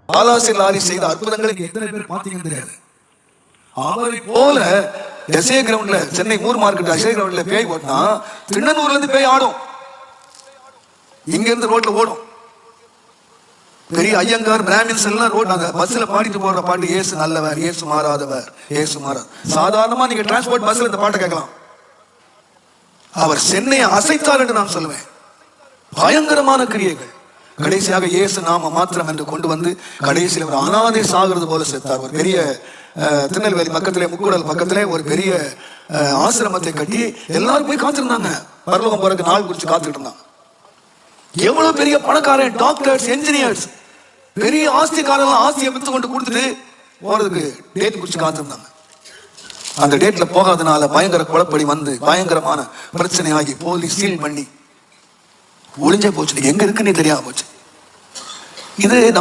பாலாசி lorry செய்த அற்புதங்களுக்கு எத்தனை பேர் பாத்தீங்கன்னு தெரியாது. அவரை போல எஸ்ஏ கிரவுண்ட்ல, சென்னை மூர் மார்க்கெட் எஸ்ஏ கிரவுண்ட்ல பேய் ஓட்டினா திருநெல்வேலில இருந்து பேய் ஆடும், இங்க இருந்து ரோட்ல ஓடும். பெரிய ஐயங்கார் பிராமின்ஸ் எல்லாம் ரோட் அந்த பஸ்ல பாடிட்டு போற பாட்டு ஏசு நல்லவர், ஏசு மாறாதவர், ஏசு மாறாத. சாதாரணமா நீங்க டிரான்ஸ்போர்ட் பஸ்ல இந்த பாட்டை கேட்கலாம். அவர் சென்னையை அசைத்தார் என்று நான் சொல்லுவேன். பயங்கரமான கிரியைகள். கடைசியாக இயேசு நாம மாத்திரம் என்று கொண்டு வந்து கடைசியில் ஒரு அனாதை சாகிறது போல செத்தார். ஒரு பெரிய திருநெல்வேலி பக்கத்திலே, முக்கூடல் பக்கத்திலே ஒரு பெரிய ஆசிரமத்தை கட்டி எல்லாரும் போய் காத்திருந்தாங்க. பரலோகம் போறதுக்கு நாள் குறிச்சு காத்துட்டு இருந்தாங்க. எவ்வளவு பெரிய பணக்காரன், டாக்டர்ஸ், என்ஜினியர்ஸ், பெரிய ஆஸ்திகாரெல்லாம் ஆஸ்தியை வித்து கொண்டு கொடுத்துட்டு போறதுக்கு டேட் குறிச்சு காத்திருந்தாங்க. அந்த டேட்ல போகாதனால பயங்கர குழப்படி வந்து பயங்கரமான பிரச்சனை ஆகி போலீஸ் சீல் பண்ணி ஒளிஞ்சே போச்சு. எங்க இருக்குன்னு தெரியாம போச்சு. இது